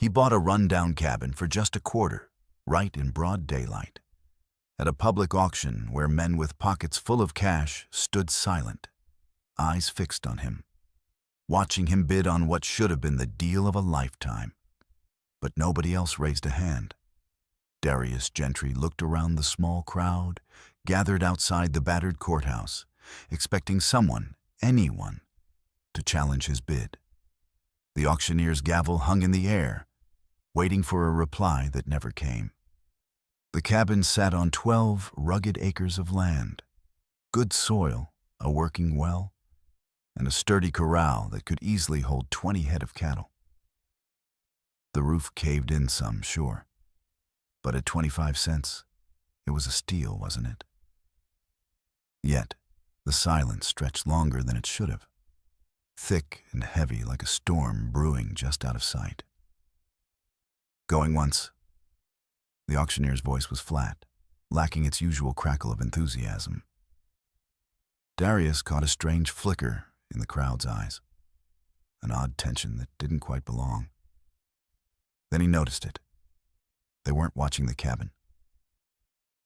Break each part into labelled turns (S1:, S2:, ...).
S1: He bought a run-down cabin for just a quarter, right in broad daylight, at a public auction where men with pockets full of cash stood silent, eyes fixed on him, watching him bid on what should have been the deal of a lifetime. But nobody else raised a hand. Darius Gentry looked around the small crowd gathered outside the battered courthouse, expecting someone, anyone, to challenge his bid. The auctioneer's gavel hung in the air, waiting for a reply that never came. The cabin sat on 12 rugged acres of land, good soil, a working well, and a sturdy corral that could easily hold 20 head of cattle. The roof caved in some, sure, but at 25 cents, it was a steal, wasn't it? Yet, the silence stretched longer than it should have, thick and heavy like a storm brewing just out of sight. Going once. The auctioneer's voice was flat, lacking its usual crackle of enthusiasm. Darius caught a strange flicker in the crowd's eyes, an odd tension that didn't quite belong. Then he noticed it. They weren't watching the cabin.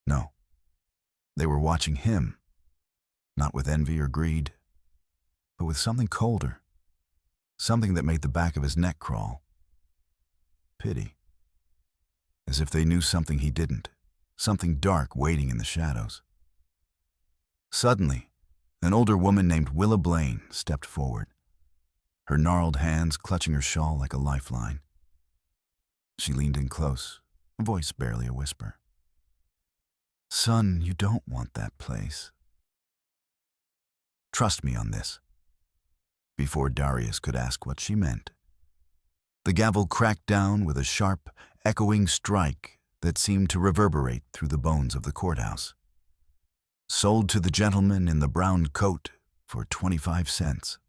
S1: No, they were watching him, not with envy or greed, but with something colder, something that made the back of his neck crawl. Pity. As if they knew something he didn't, something dark waiting in the shadows. Suddenly, an older woman named Willa Blaine stepped forward, her gnarled hands clutching her shawl like a lifeline. She leaned in close, a voice barely a whisper. "Son, you don't want that place. Trust me on this." Before Darius could ask what she meant, the gavel cracked down with a sharp, echoing strike that seemed to reverberate through the bones of the courthouse. Sold to the gentleman in the brown coat for 25 cents.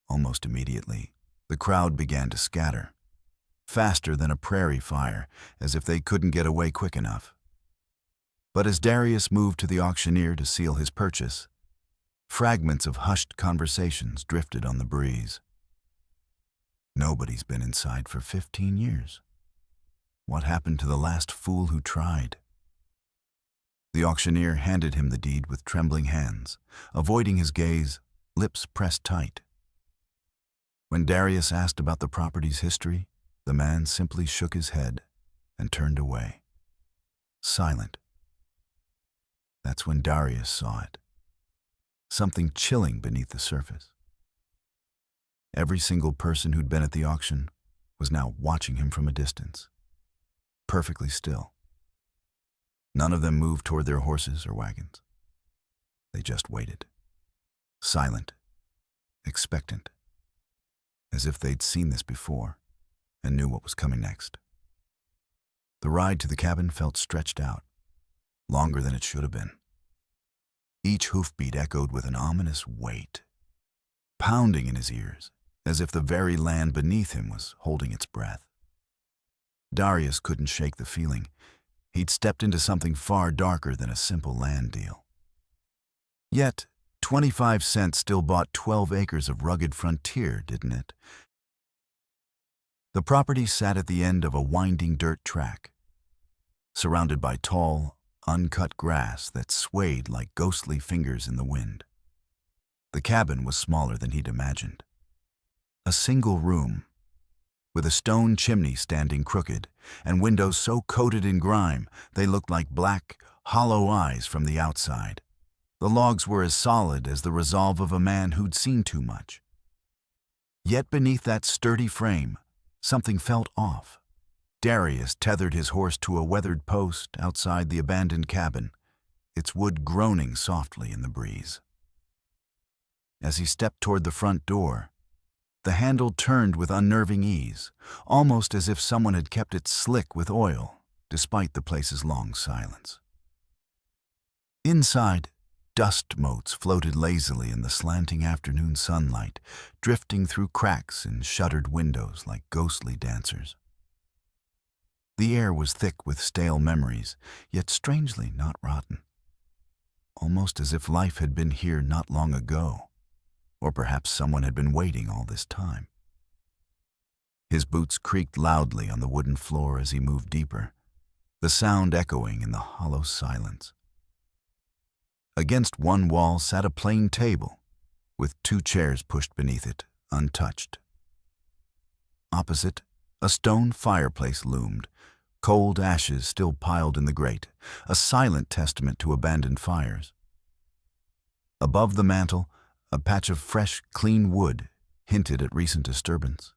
S1: Almost immediately, the crowd began to scatter, faster than a prairie fire, as if they couldn't get away quick enough. But as Darius moved to the auctioneer to seal his purchase, fragments of hushed conversations drifted on the breeze. Nobody's been inside for 15 years. What happened to the last fool who tried? The auctioneer handed him the deed with trembling hands, avoiding his gaze, lips pressed tight. When Darius asked about the property's history, the man simply shook his head and turned away, silent. That's when Darius saw it. Something chilling beneath the surface. Every single person who'd been at the auction was now watching him from a distance, perfectly still. None of them moved toward their horses or wagons. They just waited, silent, expectant, as if they'd seen this before and knew what was coming next. The ride to the cabin felt stretched out, longer than it should have been. Each hoofbeat echoed with an ominous weight, pounding in his ears, as if the very land beneath him was holding its breath. Darius couldn't shake the feeling. He'd stepped into something far darker than a simple land deal. Yet, 25 cents still bought 12 acres of rugged frontier, didn't it? The property sat at the end of a winding dirt track, surrounded by tall, uncut grass that swayed like ghostly fingers in the wind. The cabin was smaller than he'd imagined. A single room, with a stone chimney standing crooked and windows so coated in grime they looked like black, hollow eyes from the outside. The logs were as solid as the resolve of a man who'd seen too much. Yet beneath that sturdy frame, something felt off. Darius tethered his horse to a weathered post outside the abandoned cabin, its wood groaning softly in the breeze. As he stepped toward the front door, the handle turned with unnerving ease, almost as if someone had kept it slick with oil, despite the place's long silence. Inside, dust motes floated lazily in the slanting afternoon sunlight, drifting through cracks in shuttered windows like ghostly dancers. The air was thick with stale memories, yet strangely not rotten. Almost as if life had been here not long ago, or perhaps someone had been waiting all this time. His boots creaked loudly on the wooden floor as he moved deeper, the sound echoing in the hollow silence. Against one wall sat a plain table, with 2 chairs pushed beneath it, untouched. Opposite, a stone fireplace loomed, cold ashes still piled in the grate, a silent testament to abandoned fires. Above the mantel, a patch of fresh, clean wood hinted at recent disturbance.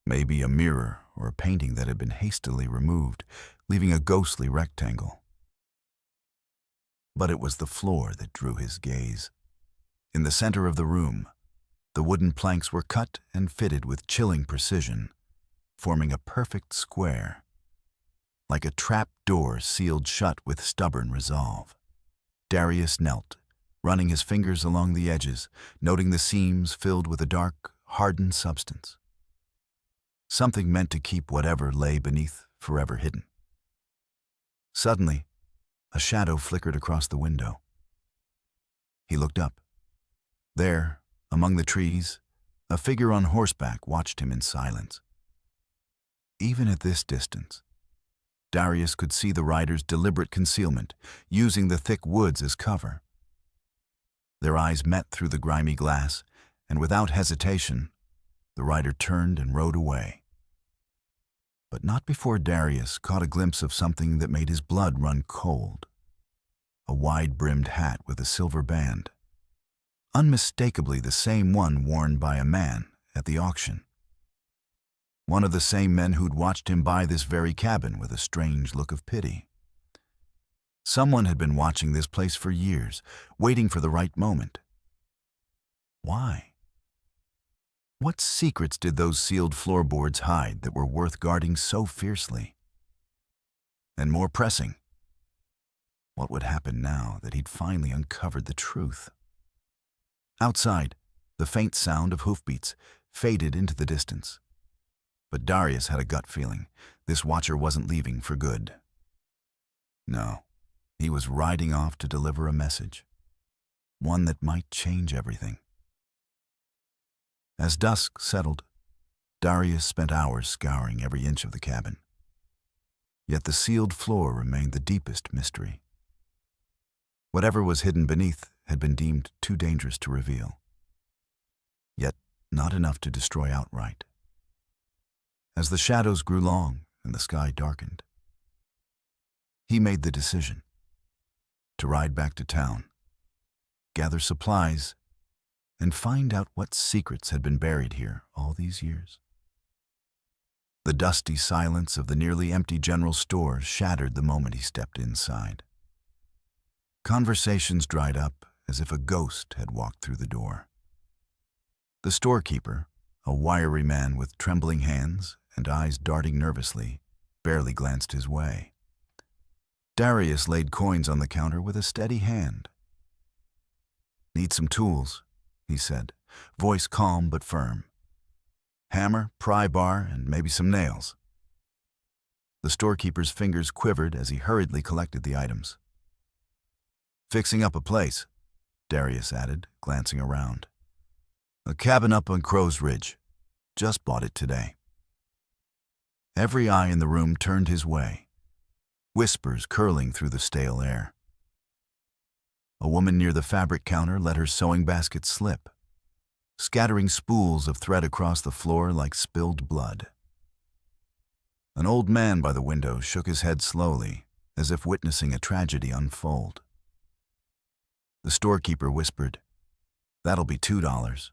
S1: Maybe a mirror or a painting that had been hastily removed, leaving a ghostly rectangle. But it was the floor that drew his gaze. In the center of the room, the wooden planks were cut and fitted with chilling precision, forming a perfect square, like a trap door sealed shut with stubborn resolve. Darius knelt, running his fingers along the edges, noting the seams filled with a dark, hardened substance. Something meant to keep whatever lay beneath forever hidden. Suddenly, a shadow flickered across the window. He looked up. There, among the trees, a figure on horseback watched him in silence. Even at this distance, Darius could see the rider's deliberate concealment, using the thick woods as cover. Their eyes met through the grimy glass, and without hesitation, the rider turned and rode away. But not before Darius caught a glimpse of something that made his blood run cold. A wide-brimmed hat with a silver band, unmistakably the same one worn by a man at the auction. One of the same men who'd watched him buy this very cabin with a strange look of pity. Someone had been watching this place for years, waiting for the right moment. Why? What secrets did those sealed floorboards hide that were worth guarding so fiercely? And more pressing, what would happen now that he'd finally uncovered the truth? Outside, the faint sound of hoofbeats faded into the distance. But Darius had a gut feeling this watcher wasn't leaving for good. No, he was riding off to deliver a message, one that might change everything. As dusk settled, Darius spent hours scouring every inch of the cabin. Yet the sealed floor remained the deepest mystery. Whatever was hidden beneath had been deemed too dangerous to reveal, yet not enough to destroy outright. As the shadows grew long and the sky darkened, he made the decision to ride back to town, gather supplies, and find out what secrets had been buried here all these years. The dusty silence of the nearly empty general store shattered the moment he stepped inside. Conversations dried up as if a ghost had walked through the door. The storekeeper, a wiry man with trembling hands and eyes darting nervously, barely glanced his way. Darius laid coins on the counter with a steady hand. "Need some tools," he said, voice calm but firm. "Hammer, pry bar, and maybe some nails." The storekeeper's fingers quivered as he hurriedly collected the items. "Fixing up a place," Darius added, glancing around. "A cabin up on Crow's Ridge. Just bought it today." Every eye in the room turned his way, whispers curling through the stale air. A woman near the fabric counter let her sewing basket slip, scattering spools of thread across the floor like spilled blood. An old man by the window shook his head slowly, as if witnessing a tragedy unfold. The storekeeper whispered, "That'll be $2,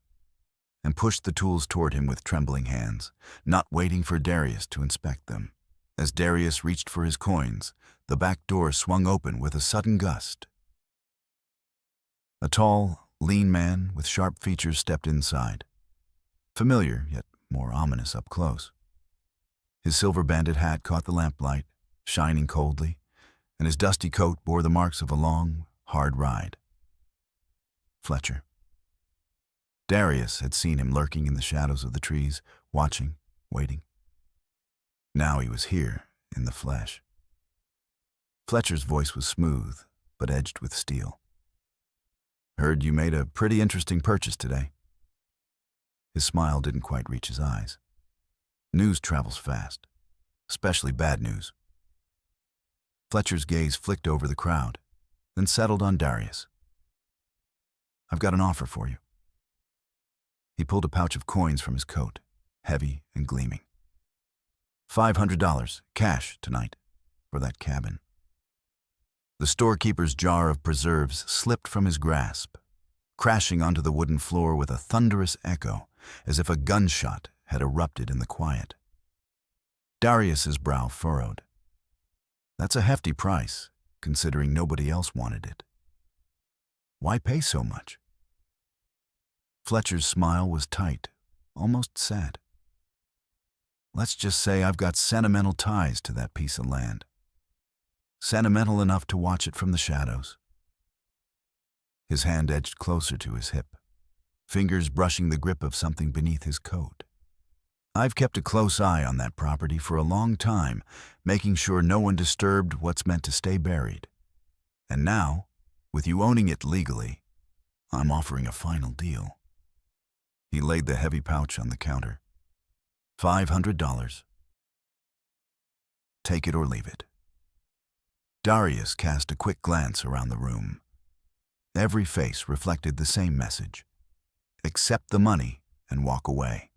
S1: and pushed the tools toward him with trembling hands, not waiting for Darius to inspect them. As Darius reached for his coins, the back door swung open with a sudden gust. A tall, lean man with sharp features stepped inside, familiar yet more ominous up close. His silver-banded hat caught the lamplight, shining coldly, and his dusty coat bore the marks of a long, hard ride. Fletcher. Darius had seen him lurking in the shadows of the trees, watching, waiting. Now he was here, in the flesh. Fletcher's voice was smooth, but edged with steel. "Heard you made a pretty interesting purchase today." His smile didn't quite reach his eyes. News travels fast, especially bad news. Fletcher's gaze flicked over the crowd, then settled on Darius. "I've got an offer for you." He pulled a pouch of coins from his coat, heavy and gleaming. $500, cash, tonight, for that cabin. The storekeeper's jar of preserves slipped from his grasp, crashing onto the wooden floor with a thunderous echo, as if a gunshot had erupted in the quiet. Darius's brow furrowed. That's a hefty price, considering nobody else wanted it. Why pay so much? Fletcher's smile was tight, almost sad. Let's just say I've got sentimental ties to that piece of land. Sentimental enough to watch it from the shadows. His hand edged closer to his hip, fingers brushing the grip of something beneath his coat. I've kept a close eye on that property for a long time, making sure no one disturbed what's meant to stay buried. And now, with you owning it legally, I'm offering a final deal. He laid the heavy pouch on the counter. $500. Take it or leave it. Darius cast a quick glance around the room. Every face reflected the same message. Accept the money and walk away.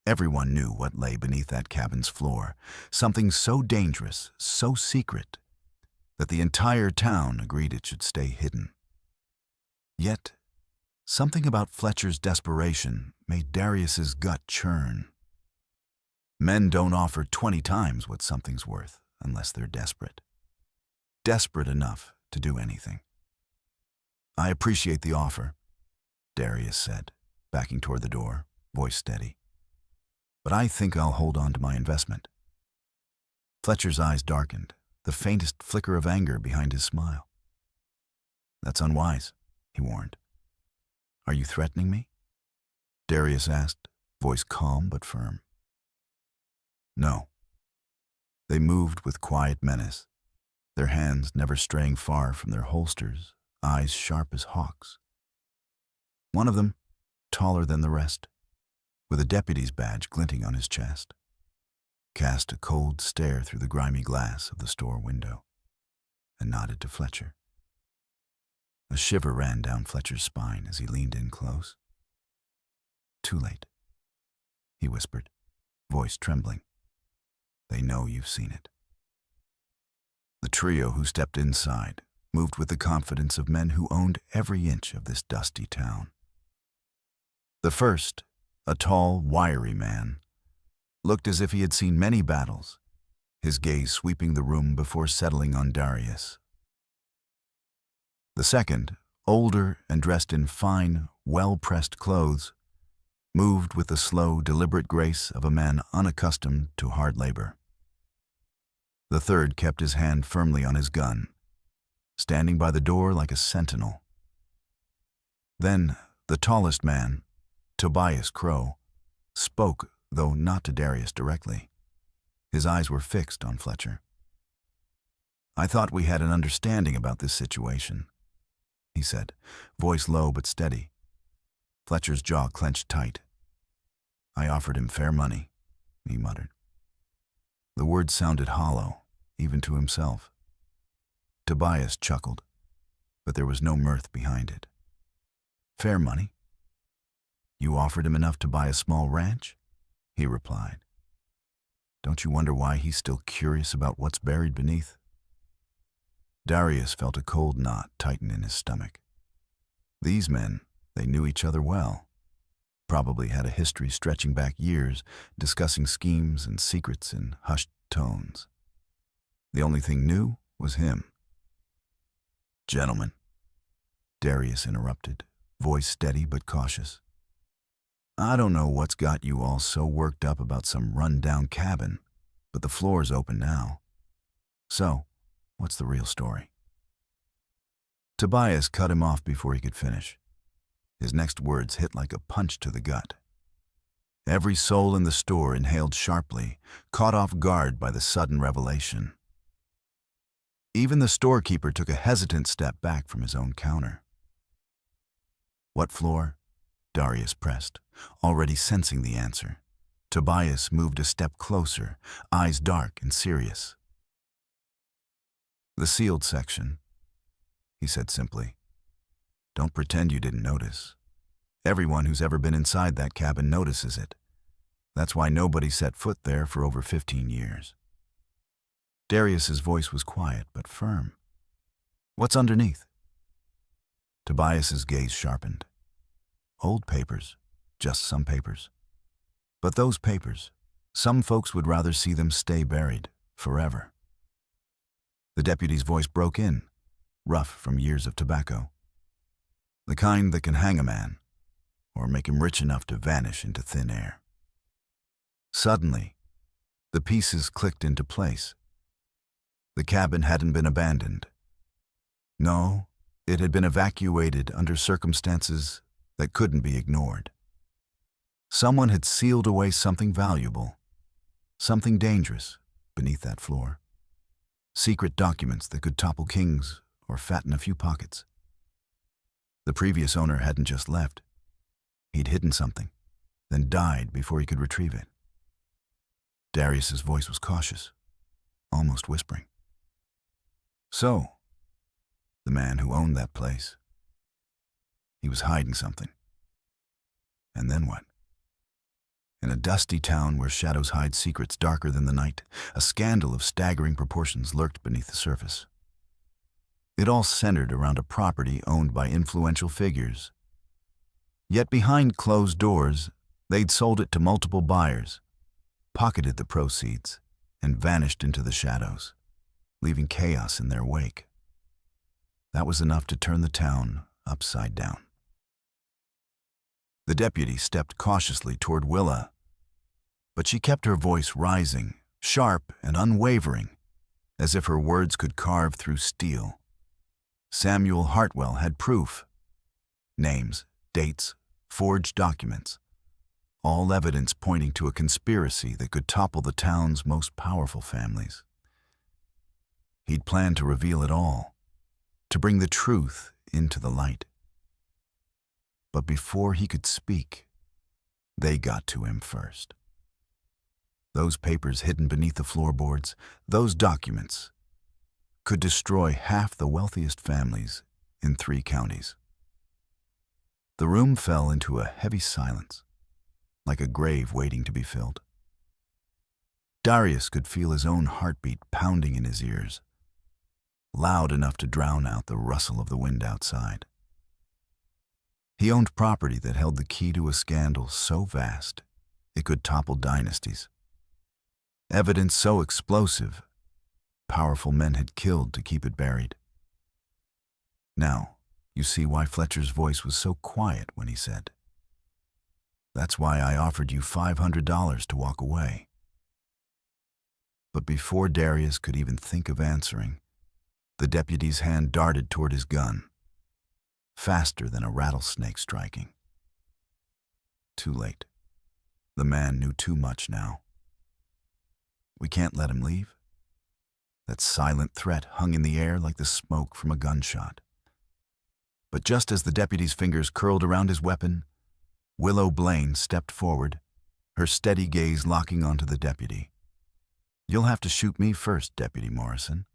S1: Everyone knew what lay beneath that cabin's floor, something so dangerous, so secret, that the entire town agreed it should stay hidden. Yet, something about Fletcher's desperation made Darius's gut churn. Men don't offer 20 times what something's worth unless they're desperate. Desperate enough to do anything. "I appreciate the offer," Darius said, backing toward the door, voice steady. "But I think I'll hold on to my investment." Fletcher's eyes darkened, the faintest flicker of anger behind his smile. "That's unwise," he warned. "Are you threatening me?" Darius asked, voice calm but firm. No. They moved with quiet menace, their hands never straying far from their holsters, eyes sharp as hawks. One of them, taller than the rest, with a deputy's badge glinting on his chest, cast a cold stare through the grimy glass of the store window and nodded to Fletcher. A shiver ran down Fletcher's spine as he leaned in close. "Too late," he whispered, voice trembling. "They know you've seen it." The trio who stepped inside moved with the confidence of men who owned every inch of this dusty town. The first, a tall, wiry man, looked as if he had seen many battles, his gaze sweeping the room before settling on Darius. The second, older and dressed in fine, well-pressed clothes, moved with the slow, deliberate grace of a man unaccustomed to hard labor. The third kept his hand firmly on his gun, standing by the door like a sentinel. Then the tallest man, Tobias Crow, spoke, though not to Darius directly. His eyes were fixed on Fletcher. "I thought we had an understanding about this situation," he said, voice low but steady. Fletcher's jaw clenched tight. "I offered him fair money," he muttered. The words sounded hollow, even to himself. Tobias chuckled, but there was no mirth behind it. "Fair money? You offered him enough to buy a small ranch?" he replied. "Don't you wonder why he's still curious about what's buried beneath?" Darius felt a cold knot tighten in his stomach. These men, they knew each other well, probably had a history stretching back years, discussing schemes and secrets in hushed tones. The only thing new was him. "Gentlemen," Darius interrupted, voice steady but cautious. "I don't know what's got you all so worked up about some run-down cabin, but the floor's open now. So, what's the real story?" Tobias cut him off before he could finish. His next words hit like a punch to the gut. Every soul in the store inhaled sharply, caught off guard by the sudden revelation. Even the storekeeper took a hesitant step back from his own counter. "What floor?" Darius pressed, already sensing the answer. Tobias moved a step closer, eyes dark and serious. "The sealed section," he said simply. "Don't pretend you didn't notice. Everyone who's ever been inside that cabin notices it. That's why nobody set foot there for over 15 years. Darius's voice was quiet but firm. "What's underneath?" Tobias's gaze sharpened. "Old papers, just some papers. But those papers, some folks would rather see them stay buried forever." The deputy's voice broke in, rough from years of tobacco. "The kind that can hang a man, or make him rich enough to vanish into thin air." Suddenly, the pieces clicked into place. The cabin hadn't been abandoned. No, it had been evacuated under circumstances that couldn't be ignored. Someone had sealed away something valuable, something dangerous, beneath that floor. Secret documents that could topple kings or fatten a few pockets. The previous owner hadn't just left. He'd hidden something, then died before he could retrieve it. Darius's voice was cautious, almost whispering. "So, the man who owned that place, he was hiding something. And then what?" In a dusty town where shadows hide secrets darker than the night, a scandal of staggering proportions lurked beneath the surface. It all centered around a property owned by influential figures. Yet behind closed doors, they'd sold it to multiple buyers, pocketed the proceeds, and vanished into the shadows, leaving chaos in their wake. That was enough to turn the town upside down. The deputy stepped cautiously toward Willa, but she kept her voice rising, sharp and unwavering, as if her words could carve through steel. Samuel Hartwell had proof. Names, dates, forged documents. All evidence pointing to a conspiracy that could topple the town's most powerful families. He'd planned to reveal it all, to bring the truth into the light. But before he could speak, they got to him first. Those papers hidden beneath the floorboards, those documents, could destroy half the wealthiest families in 3 counties. The room fell into a heavy silence, like a grave waiting to be filled. Darius could feel his own heartbeat pounding in his ears, loud enough to drown out the rustle of the wind outside. He owned property that held the key to a scandal so vast it could topple dynasties. Evidence so explosive, powerful men had killed to keep it buried. Now, you see why Fletcher's voice was so quiet when he said, "That's why I offered you $500 to walk away." But before Darius could even think of answering, the deputy's hand darted toward his gun, faster than a rattlesnake striking. Too late. The man knew too much now. "We can't let him leave." That silent threat hung in the air like the smoke from a gunshot. But just as the deputy's fingers curled around his weapon, Willow Blaine stepped forward, her steady gaze locking onto the deputy. "You'll have to shoot me first, Deputy Morrison,"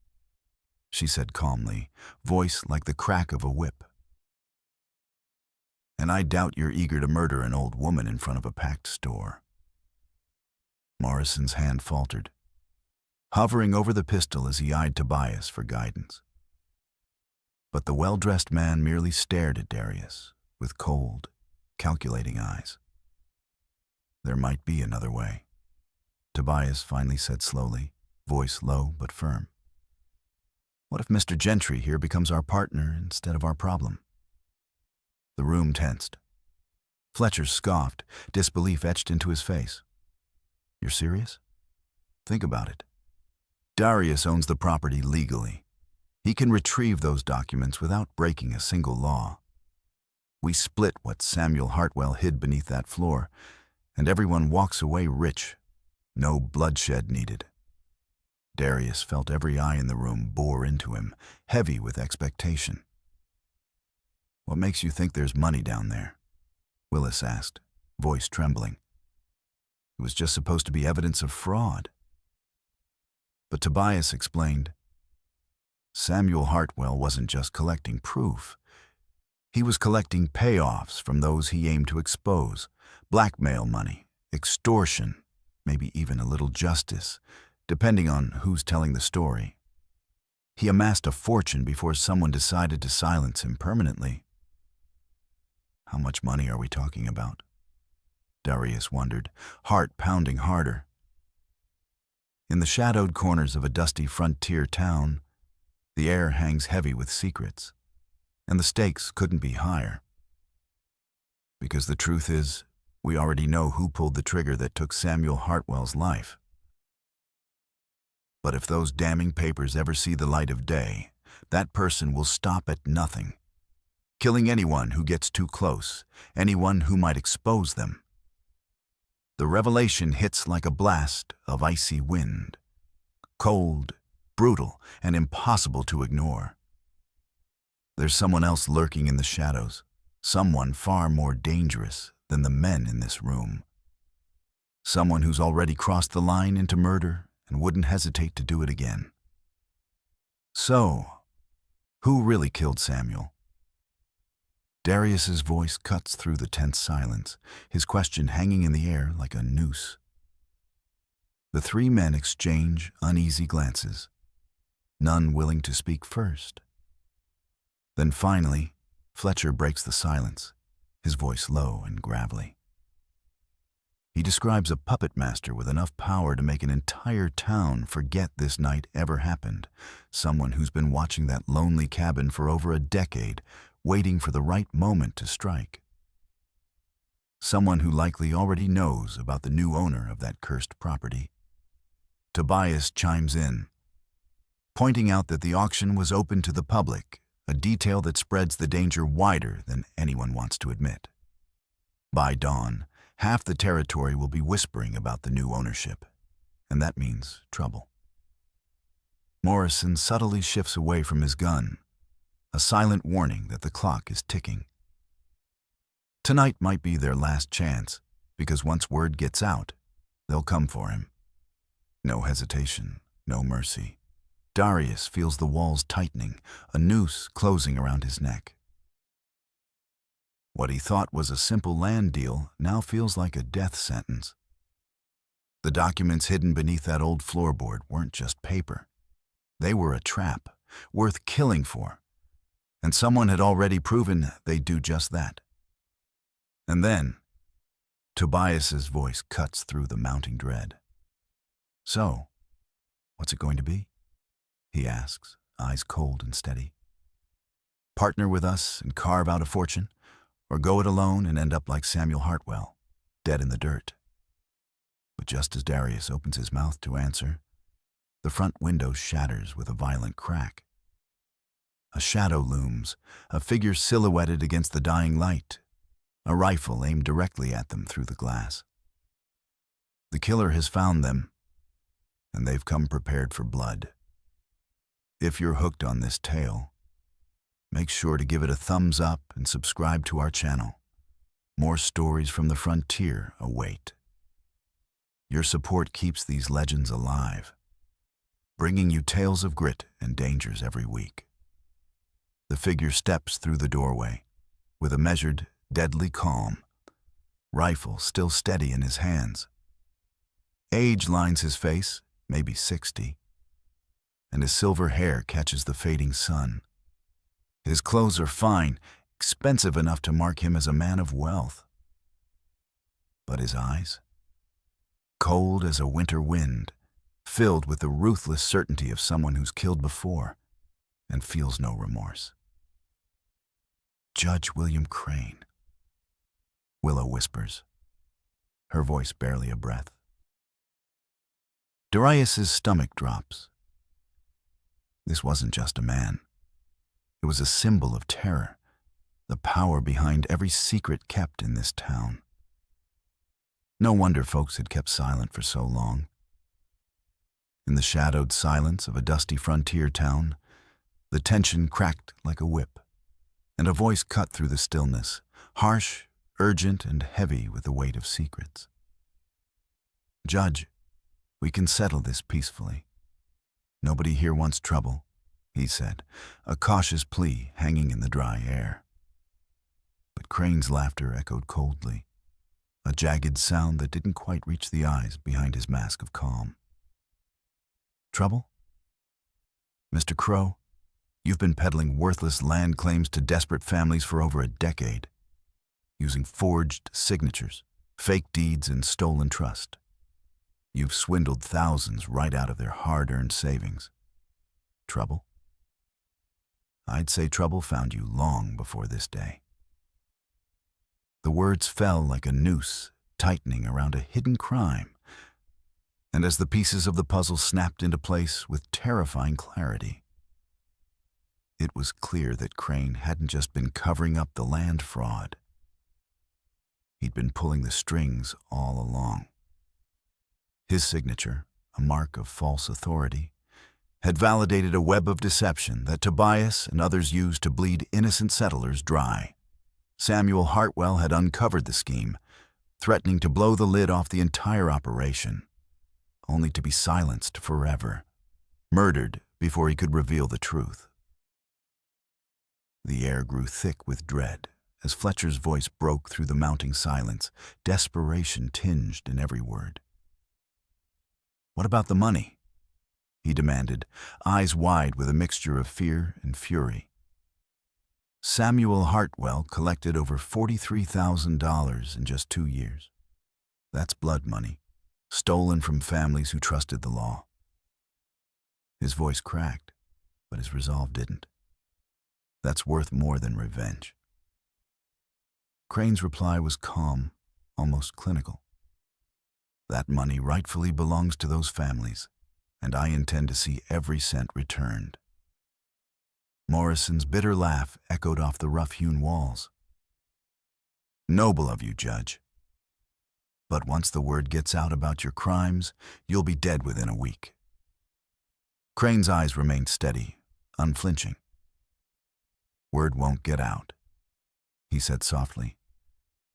S1: she said calmly, voice like the crack of a whip. "And I doubt you're eager to murder an old woman in front of a packed store." Morrison's hand faltered, hovering over the pistol as he eyed Tobias for guidance. But the well-dressed man merely stared at Darius with cold, calculating eyes. "There might be another way," Tobias finally said slowly, voice low but firm. "What if Mr. Gentry here becomes our partner instead of our problem?" The room tensed. Fletcher scoffed, disbelief etched into his face. "You're serious? Think about it. Darius owns the property legally. He can retrieve those documents without breaking a single law. We split what Samuel Hartwell hid beneath that floor, and everyone walks away rich. No bloodshed needed." Darius felt every eye in the room bore into him, heavy with expectation. "What makes you think there's money down there?" Willis asked, voice trembling. It was just supposed to be evidence of fraud. But Tobias explained, Samuel Hartwell wasn't just collecting proof. He was collecting payoffs from those he aimed to expose, blackmail money, extortion, maybe even a little justice, depending on who's telling the story. He amassed a fortune before someone decided to silence him permanently. How much money are we talking about? Darius wondered, heart pounding harder. In the shadowed corners of a dusty frontier town, the air hangs heavy with secrets, and the stakes couldn't be higher. Because the truth is, we already know who pulled the trigger that took Samuel Hartwell's life. But if those damning papers ever see the light of day, that person will stop at nothing, killing anyone who gets too close, anyone who might expose them. The revelation hits like a blast of icy wind, cold, brutal, and impossible to ignore. There's someone else lurking in the shadows, someone far more dangerous than the men in this room. Someone who's already crossed the line into murder and wouldn't hesitate to do it again. So, who really killed Samuel? Darius's voice cuts through the tense silence, his question hanging in the air like a noose. The three men exchange uneasy glances, none willing to speak first. Then finally, Fletcher breaks the silence, his voice low and gravelly. He describes a puppet master with enough power to make an entire town forget this night ever happened, someone who's been watching that lonely cabin for over a decade, waiting for the right moment to strike. Someone who likely already knows about the new owner of that cursed property. Tobias chimes in, pointing out that the auction was open to the public, a detail that spreads the danger wider than anyone wants to admit. By dawn, half the territory will be whispering about the new ownership, and that means trouble. Morrison subtly shifts away from his gun, a silent warning that the clock is ticking. Tonight might be their last chance, because once word gets out, they'll come for him. No hesitation, no mercy. Darius feels the walls tightening, a noose closing around his neck. What he thought was a simple land deal now feels like a death sentence. The documents hidden beneath that old floorboard weren't just paper. They were a trap, worth killing for. And someone had already proven they'd do just that. And then, Tobias's voice cuts through the mounting dread. So, what's it going to be? He asks, eyes cold and steady. Partner with us and carve out a fortune? Or go it alone and end up like Samuel Hartwell, dead in the dirt? But just as Darius opens his mouth to answer, the front window shatters with a violent crack. A shadow looms, a figure silhouetted against the dying light, a rifle aimed directly at them through the glass. The killer has found them, and they've come prepared for blood. If you're hooked on this tale, make sure to give it a thumbs up and subscribe to our channel. More stories from the frontier await. Your support keeps these legends alive, bringing you tales of grit and dangers every week. The figure steps through the doorway, with a measured, deadly calm, rifle still steady in his hands. Age lines his face, maybe 60, and his silver hair catches the fading sun. His clothes are fine, expensive enough to mark him as a man of wealth. But his eyes? Cold as a winter wind, filled with the ruthless certainty of someone who's killed before and feels no remorse. Judge William Crane, Willow whispers, her voice barely a breath. Darius's stomach drops. This wasn't just a man. It was a symbol of terror, the power behind every secret kept in this town. No wonder folks had kept silent for so long. In the shadowed silence of a dusty frontier town, the tension cracked like a whip, and a voice cut through the stillness, harsh, urgent, and heavy with the weight of secrets. "Judge, we can settle this peacefully. Nobody here wants trouble," he said, a cautious plea hanging in the dry air. But Crane's laughter echoed coldly, a jagged sound that didn't quite reach the eyes behind his mask of calm. "Trouble? Mr. Crow, you've been peddling worthless land claims to desperate families for over a decade, using forged signatures, fake deeds, and stolen trust. You've swindled thousands right out of their hard-earned savings. Trouble? I'd say trouble found you long before this day." The words fell like a noose tightening around a hidden crime, and as the pieces of the puzzle snapped into place with terrifying clarity, it was clear that Crane hadn't just been covering up the land fraud. He'd been pulling the strings all along. His signature, a mark of false authority, had validated a web of deception that Tobias and others used to bleed innocent settlers dry. Samuel Hartwell had uncovered the scheme, threatening to blow the lid off the entire operation, only to be silenced forever, murdered before he could reveal the truth. The air grew thick with dread as Fletcher's voice broke through the mounting silence, desperation tinged in every word. "What about the money?" he demanded, eyes wide with a mixture of fear and fury. Samuel Hartwell collected over $43,000 in just 2 years. That's blood money, stolen from families who trusted the law. His voice cracked, but his resolve didn't. That's worth more than revenge. Crane's reply was calm, almost clinical. "That money rightfully belongs to those families, and I intend to see every cent returned." Morrison's bitter laugh echoed off the rough-hewn walls. "Noble of you, Judge. But once the word gets out about your crimes, you'll be dead within a week." Crane's eyes remained steady, unflinching. "Word won't get out," he said softly,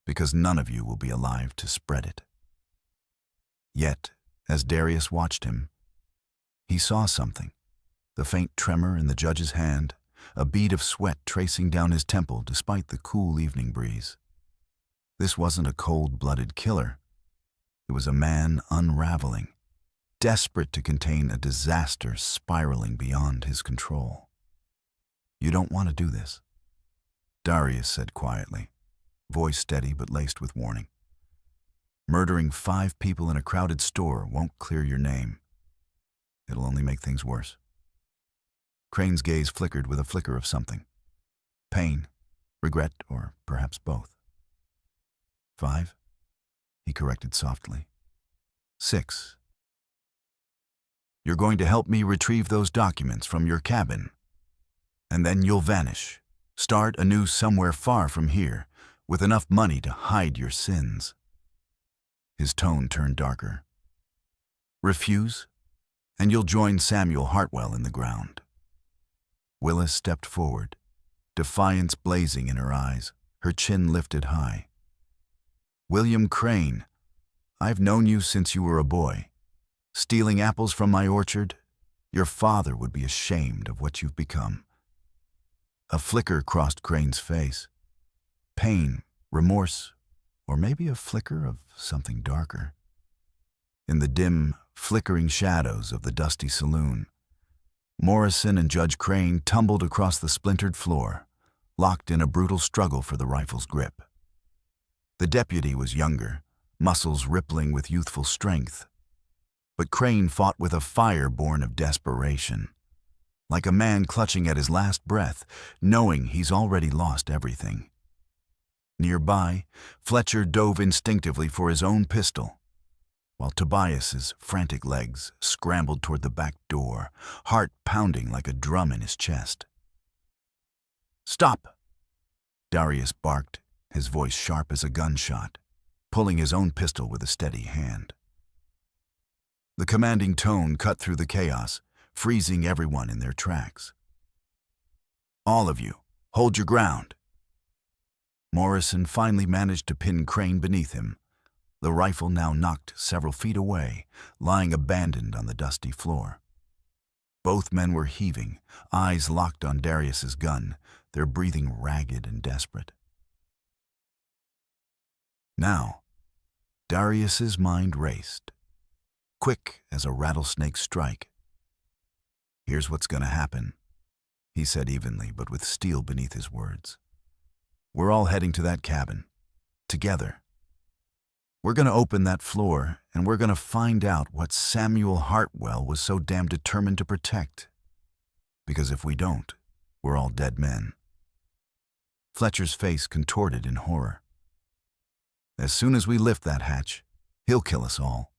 S1: "because none of you will be alive to spread it." Yet, as Darius watched him, he saw something, the faint tremor in the judge's hand, a bead of sweat tracing down his temple despite the cool evening breeze. This wasn't a cold-blooded killer. It was a man unraveling, desperate to contain a disaster spiraling beyond his control. "You don't want to do this," Darius said quietly, voice steady but laced with warning. "Murdering 5 people in a crowded store won't clear your name. It'll only make things worse." Crane's gaze flickered with a flicker of something. Pain, regret, or perhaps both. 5? He corrected softly. 6. "You're going to help me retrieve those documents from your cabin, and then you'll vanish, start anew somewhere far from here, with enough money to hide your sins." His tone turned darker. "Refuse, and you'll join Samuel Hartwell in the ground." Willis stepped forward, defiance blazing in her eyes, her chin lifted high. "William Crane, I've known you since you were a boy. Stealing apples from my orchard, your father would be ashamed of what you've become." A flicker crossed Crane's face. Pain, remorse, or maybe a flicker of something darker. In the dim, flickering shadows of the dusty saloon, Morrison and Judge Crane tumbled across the splintered floor, locked in a brutal struggle for the rifle's grip. The deputy was younger, muscles rippling with youthful strength. But Crane fought with a fire born of desperation, like a man clutching at his last breath, knowing he's already lost everything. Nearby, Fletcher dove instinctively for his own pistol, while Tobias's frantic legs scrambled toward the back door, heart pounding like a drum in his chest. "Stop!" Darius barked, his voice sharp as a gunshot, pulling his own pistol with a steady hand. The commanding tone cut through the chaos, freezing everyone in their tracks. "All of you, hold your ground." Morrison finally managed to pin Crane beneath him, the rifle now knocked several feet away, lying abandoned on the dusty floor. Both men were heaving, eyes locked on Darius's gun, their breathing ragged and desperate. Now, Darius's mind raced, quick as a rattlesnake's strike. "Here's what's gonna happen," he said evenly, but with steel beneath his words. "We're all heading to that cabin, together. We're gonna open that floor, and we're gonna find out what Samuel Hartwell was so damn determined to protect. Because if we don't, we're all dead men." Fletcher's face contorted in horror. "As soon as we lift that hatch, he'll kill us all,"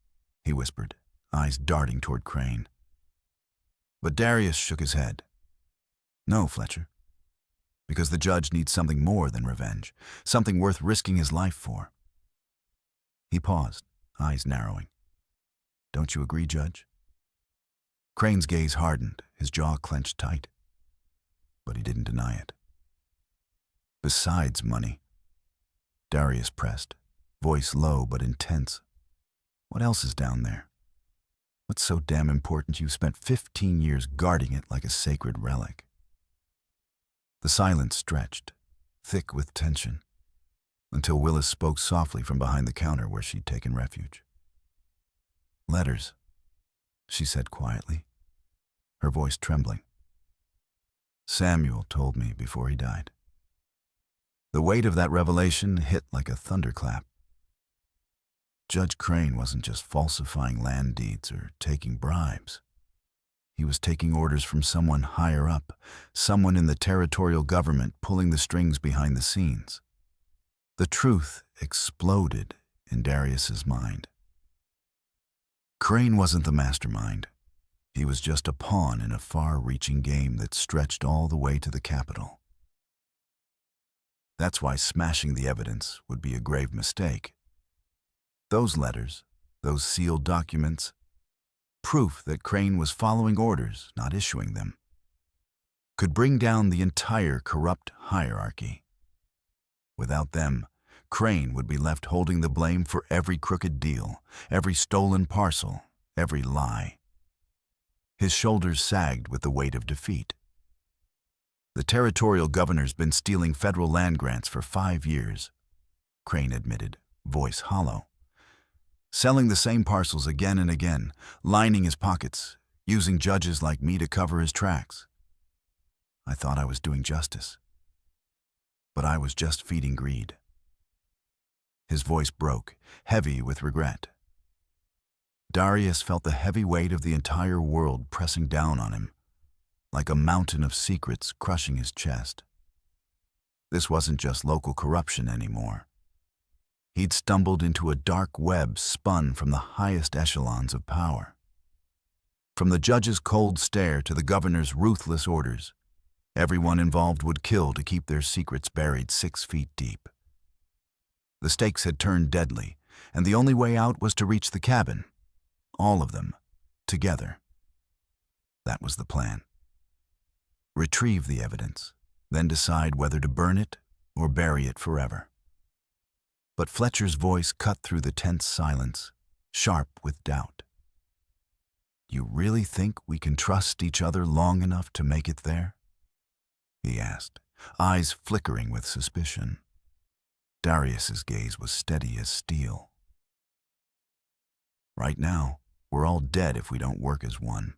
S1: he whispered, eyes darting toward Crane. But Darius shook his head. "No, Fletcher. Because the judge needs something more than revenge, something worth risking his life for." He paused, eyes narrowing. "Don't you agree, Judge?" Crane's gaze hardened, his jaw clenched tight. But he didn't deny it. "Besides money," Darius pressed, voice low but intense. "What else is down there? What's so damn important you spent 15 years guarding it like a sacred relic?" The silence stretched, thick with tension, until Willis spoke softly from behind the counter where she'd taken refuge. "Letters," she said quietly, her voice trembling. "Samuel told me before he died." The weight of that revelation hit like a thunderclap. Judge Crane wasn't just falsifying land deeds or taking bribes. He was taking orders from someone higher up, someone in the territorial government pulling the strings behind the scenes. The truth exploded in Darius's mind. Crane wasn't the mastermind. He was just a pawn in a far-reaching game that stretched all the way to the Capitol. That's why smashing the evidence would be a grave mistake. Those letters, those sealed documents, proof that Crane was following orders, not issuing them, could bring down the entire corrupt hierarchy. Without them, Crane would be left holding the blame for every crooked deal, every stolen parcel, every lie. His shoulders sagged with the weight of defeat. "The territorial governor's been stealing federal land grants for 5 years," Crane admitted, voice hollow. "Selling the same parcels again and again, lining his pockets, using judges like me to cover his tracks. I thought I was doing justice. But I was just feeding greed." His voice broke, heavy with regret. Darius felt the heavy weight of the entire world pressing down on him, like a mountain of secrets crushing his chest. This wasn't just local corruption anymore. He'd stumbled into a dark web spun from the highest echelons of power. From the judge's cold stare to the governor's ruthless orders, everyone involved would kill to keep their secrets buried 6 feet deep. The stakes had turned deadly, and the only way out was to reach the cabin. All of them, together. That was the plan. Retrieve the evidence, then decide whether to burn it or bury it forever. But Fletcher's voice cut through the tense silence, sharp with doubt. "You really think we can trust each other long enough to make it there?" he asked, eyes flickering with suspicion. Darius's gaze was steady as steel. "Right now, we're all dead if we don't work as one."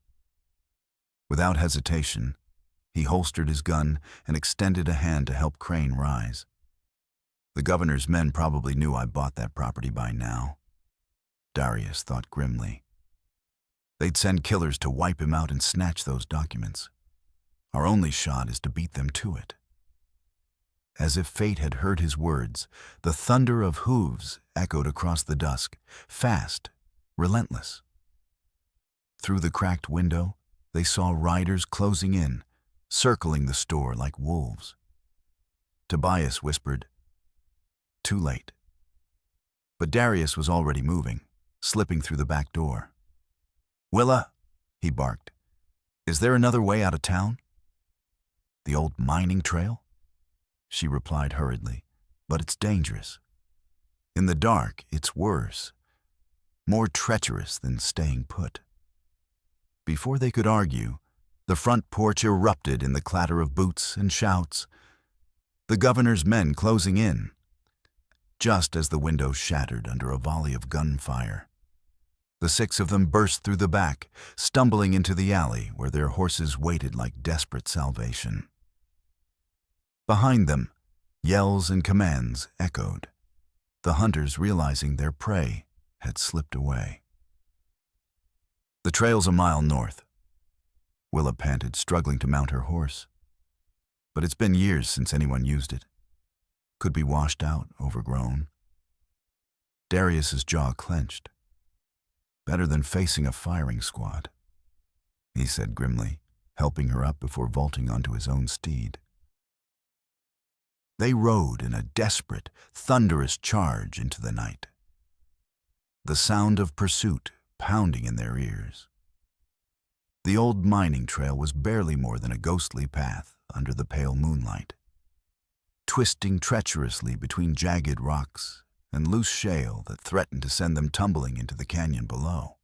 S1: Without hesitation, he holstered his gun and extended a hand to help Crane rise. "The governor's men probably knew I bought that property by now," Darius thought grimly. "They'd send killers to wipe him out and snatch those documents. Our only shot is to beat them to it." As if fate had heard his words, the thunder of hooves echoed across the dusk, fast, relentless. Through the cracked window, they saw riders closing in, circling the store like wolves. Tobias whispered, "Too late." But Darius was already moving, slipping through the back door. "Willa," he barked, "is there another way out of town?" "The old mining trail?" she replied hurriedly, "but it's dangerous." In the dark, it's worse, more treacherous than staying put. Before they could argue, the front porch erupted in the clatter of boots and shouts, the governor's men closing in, just as the window shattered under a volley of gunfire. The 6 of them burst through the back, stumbling into the alley where their horses waited like desperate salvation. Behind them, yells and commands echoed, the hunters realizing their prey had slipped away. The trail's a mile north. Willa panted, struggling to mount her horse. But it's been years since anyone used it. Could be washed out, overgrown. Darius's jaw clenched. Better than facing a firing squad, he said grimly, helping her up before vaulting onto his own steed. They rode in a desperate, thunderous charge into the night, the sound of pursuit pounding in their ears. The old mining trail was barely more than a ghostly path under the pale moonlight, twisting treacherously between jagged rocks and loose shale that threatened to send them tumbling into the canyon below.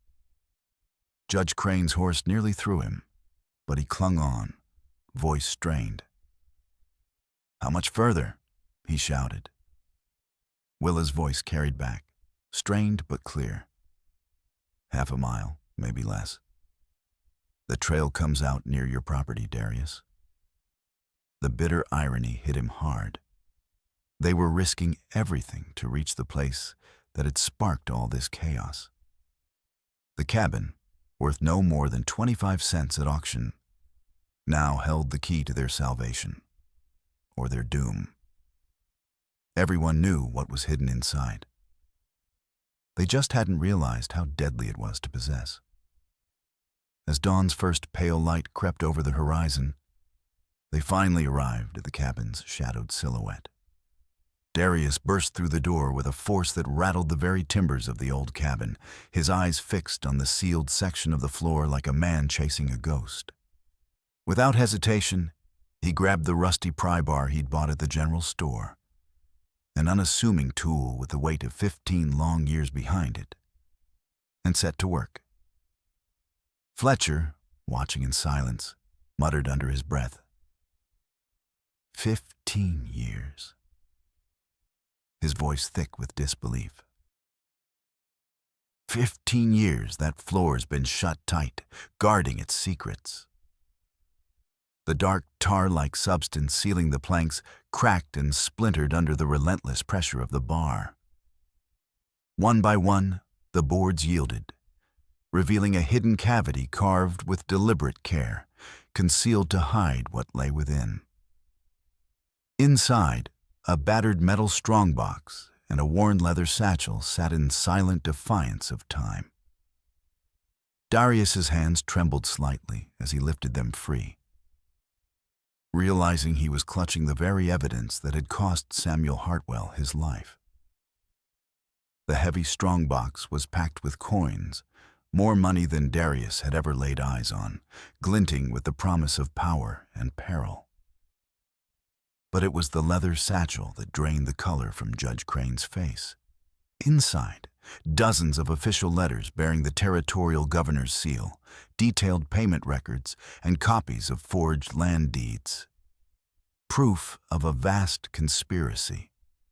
S1: Judge Crane's horse nearly threw him, but he clung on, voice strained. "How much further?" he shouted. Willa's voice carried back, strained but clear. "Half a mile, maybe less. The trail comes out near your property, Darius." The bitter irony hit him hard. They were risking everything to reach the place that had sparked all this chaos. The cabin, worth no more than 25 cents at auction, now held the key to their salvation, or their doom. Everyone knew what was hidden inside. They just hadn't realized how deadly it was to possess. As dawn's first pale light crept over the horizon, they finally arrived at the cabin's shadowed silhouette. Darius burst through the door with a force that rattled the very timbers of the old cabin, his eyes fixed on the sealed section of the floor like a man chasing a ghost. Without hesitation, he grabbed the rusty pry bar he'd bought at the general store, an unassuming tool with the weight of 15 long years behind it, and set to work. Fletcher, watching in silence, muttered under his breath, 15 years. His voice thick with disbelief. 15 years that floor's been shut tight, guarding its secrets. The dark tar-like substance sealing the planks cracked and splintered under the relentless pressure of the bar. One by one, the boards yielded, revealing a hidden cavity carved with deliberate care, concealed to hide what lay within. Inside, a battered metal strongbox and a worn leather satchel sat in silent defiance of time. Darius's hands trembled slightly as he lifted them free, realizing he was clutching the very evidence that had cost Samuel Hartwell his life. The heavy strongbox was packed with coins, more money than Darius had ever laid eyes on, glinting with the promise of power and peril. But it was the leather satchel that drained the color from Judge Crane's face. Inside, dozens of official letters bearing the territorial governor's seal, detailed payment records, and copies of forged land deeds. Proof of a vast conspiracy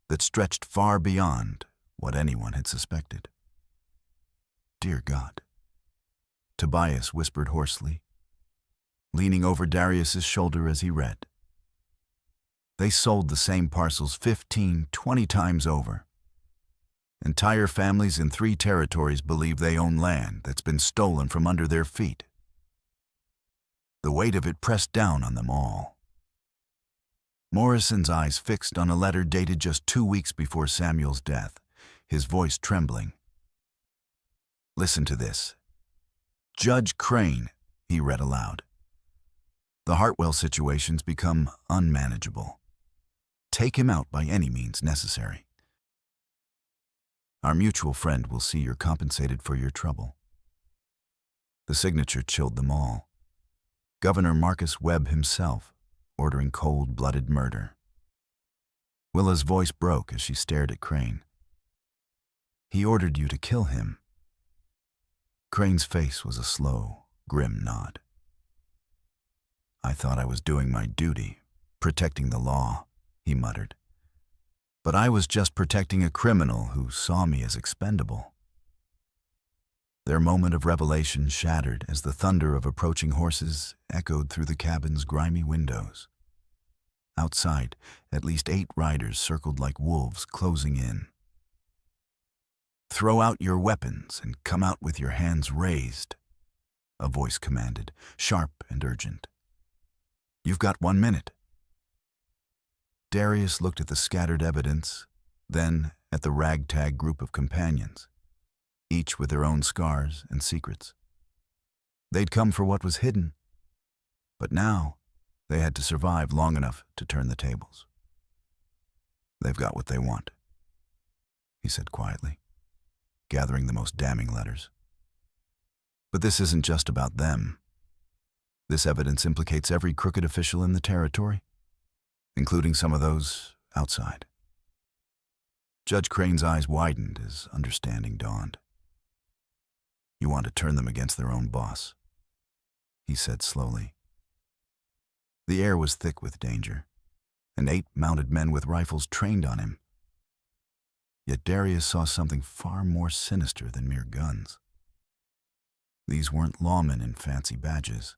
S1: that stretched far beyond what anyone had suspected. "Dear God," Tobias whispered hoarsely, leaning over Darius's shoulder as he read. They sold the same parcels 15, 20 times over. Entire families in 3 territories believe they own land that's been stolen from under their feet. The weight of it pressed down on them all. Morrison's eyes fixed on a letter dated just 2 weeks before Samuel's death, his voice trembling. "Listen to this. Judge Crane," he read aloud. "The Hartwell situation's become unmanageable. Take him out by any means necessary. Our mutual friend will see you're compensated for your trouble." The signature chilled them all. Governor Marcus Webb himself, ordering cold-blooded murder. Willa's voice broke as she stared at Crane. He ordered you to kill him. Crane's face was a slow, grim nod. I thought I was doing my duty, protecting the law, he muttered. But I was just protecting a criminal who saw me as expendable. Their moment of revelation shattered as the thunder of approaching horses echoed through the cabin's grimy windows. Outside, at least 8 riders circled like wolves, closing in. "Throw out your weapons and come out with your hands raised," a voice commanded, sharp and urgent. "You've got 1 minute." Darius looked at the scattered evidence, then at the ragtag group of companions, each with their own scars and secrets. They'd come for what was hidden, but now they had to survive long enough to turn the tables. "They've got what they want," he said quietly, gathering the most damning letters. "But this isn't just about them. This evidence implicates every crooked official in the territory, including some of those outside." Judge Crane's eyes widened as understanding dawned. "You want to turn them against their own boss," he said slowly. The air was thick with danger, and 8 mounted men with rifles trained on him. Yet Darius saw something far more sinister than mere guns. These weren't lawmen in fancy badges.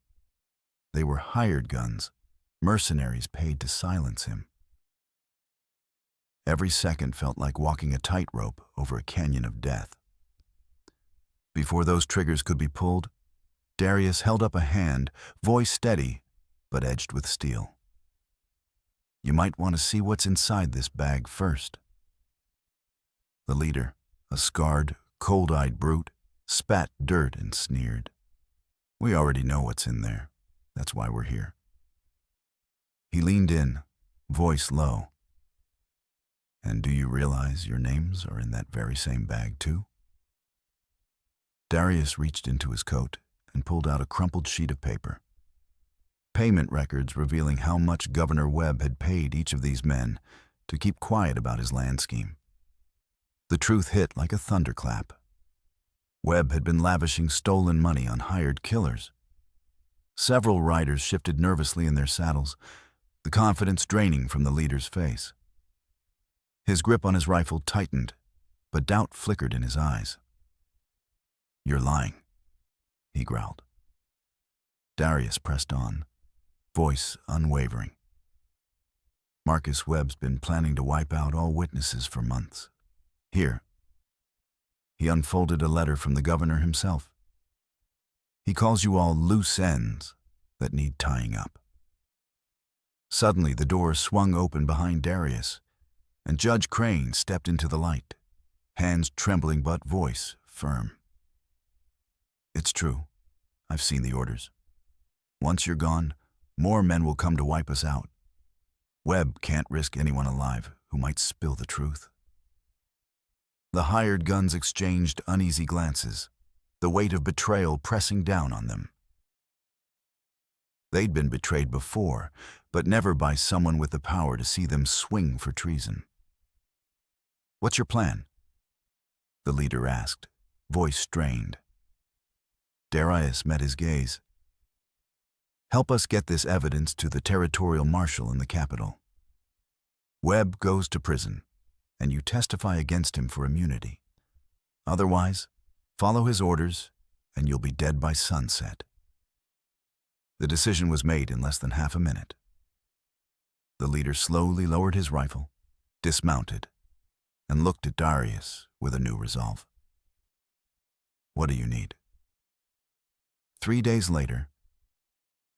S1: They were hired guns, mercenaries paid to silence him. Every second felt like walking a tightrope over a canyon of death. Before those triggers could be pulled, Darius held up a hand, voice steady, but edged with steel. "You might want to see what's inside this bag first." The leader, a scarred, cold-eyed brute, spat dirt and sneered. "We already know what's in there. That's why we're here." He leaned in, voice low. "And do you realize your names are in that very same bag, too?" Darius reached into his coat and pulled out a crumpled sheet of paper. Payment records revealing how much Governor Webb had paid each of these men to keep quiet about his land scheme. The truth hit like a thunderclap. Webb had been lavishing stolen money on hired killers. Several riders shifted nervously in their saddles, the confidence draining from the leader's face. His grip on his rifle tightened, but doubt flickered in his eyes. "You're lying," he growled. Darius pressed on, voice unwavering. "Marcus Webb's been planning to wipe out all witnesses for months. Here." He unfolded a letter from the governor himself. "He calls you all loose ends that need tying up." Suddenly, the door swung open behind Darius, and Judge Crane stepped into the light, hands trembling but voice firm. "It's true. I've seen the orders. Once you're gone, more men will come to wipe us out. Webb can't risk anyone alive who might spill the truth." The hired guns exchanged uneasy glances, the weight of betrayal pressing down on them. They'd been betrayed before, but never by someone with the power to see them swing for treason. "What's your plan?" the leader asked, voice strained. Darius met his gaze. "Help us get this evidence to the territorial marshal in the capital. Webb goes to prison, and you testify against him for immunity. Otherwise, follow his orders, and you'll be dead by sunset." The decision was made in less than half a minute. The leader slowly lowered his rifle, dismounted, and looked at Darius with a new resolve. "What do you need?" 3 days later,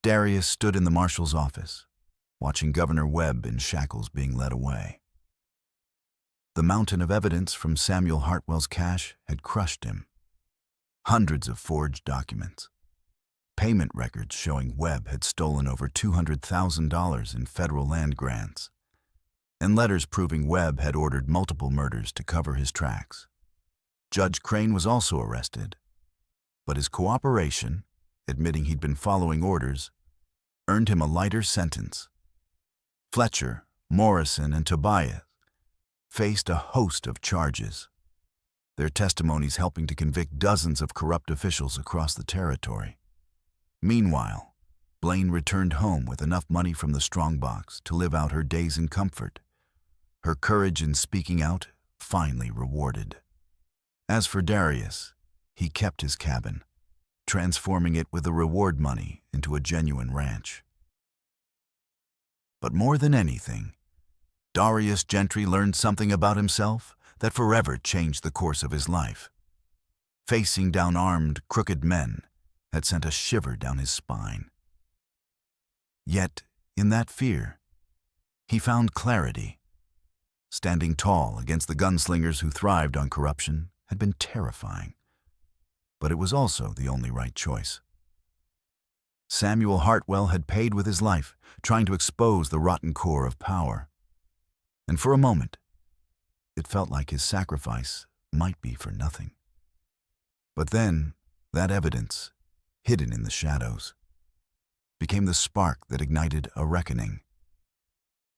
S1: Darius stood in the marshal's office, watching Governor Webb in shackles being led away. The mountain of evidence from Samuel Hartwell's cache had crushed him. Hundreds of forged documents, payment records showing Webb had stolen over $200,000 in federal land grants, and letters proving Webb had ordered multiple murders to cover his tracks. Judge Crane was also arrested, but his cooperation, admitting he'd been following orders, earned him a lighter sentence. Fletcher, Morrison, and Tobias faced a host of charges. their testimonies helping to convict dozens of corrupt officials across the territory. Meanwhile, Blaine returned home with enough money from the strongbox to live out her days in comfort, her courage in speaking out finally rewarded. As for Darius, he kept his cabin, transforming it with the reward money into a genuine ranch. But more than anything, Darius Gentry learned something about himself that forever changed the course of his life. Facing down armed, crooked men had sent a shiver down his spine. Yet, in that fear, he found clarity. Standing tall against the gunslingers who thrived on corruption had been terrifying, but it was also the only right choice. Samuel Hartwell had paid with his life, trying to expose the rotten core of power. And for a moment, it felt like his sacrifice might be for nothing. But then, that evidence, hidden in the shadows, became the spark that ignited a reckoning.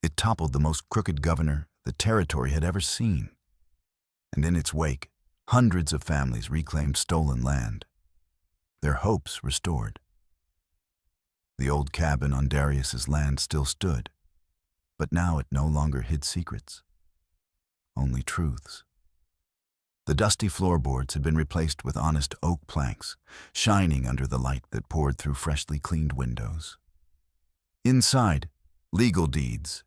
S1: It toppled the most crooked governor the territory had ever seen. And in its wake, hundreds of families reclaimed stolen land, their hopes restored. The old cabin on Darius's land still stood, but now it no longer hid secrets, only truths. The dusty floorboards had been replaced with honest oak planks, shining under the light that poured through freshly cleaned windows. Inside, legal deeds,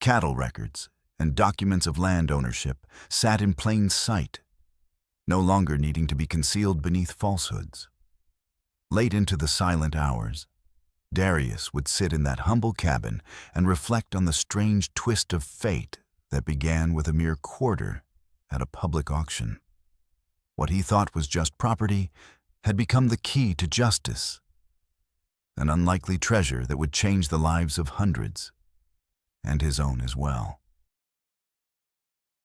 S1: cattle records, and documents of land ownership sat in plain sight, no longer needing to be concealed beneath falsehoods. Late into the silent hours, Darius would sit in that humble cabin and reflect on the strange twist of fate that began with a mere quarter at a public auction. What he thought was just property had become the key to justice, an unlikely treasure that would change the lives of hundreds, and his own as well.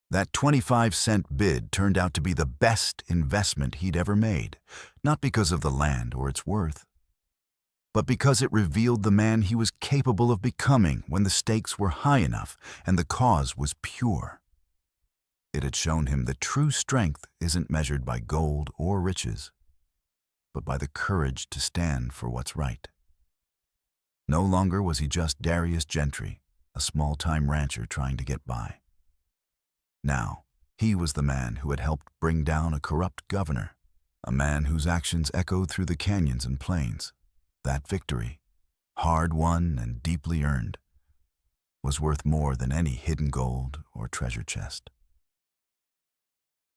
S1: That 25-cent bid turned out to be the best investment he'd ever made, not because of the land or its worth, but because it revealed the man he was capable of becoming when the stakes were high enough and the cause was pure. It had shown him that true strength isn't measured by gold or riches, but by the courage to stand for what's right. No longer was he just Darius Gentry, a small-time rancher trying to get by. Now, he was the man who had helped bring down a corrupt governor, a man whose actions echoed through the canyons and plains. That victory, hard-won and deeply earned, was worth more than any hidden gold or treasure chest.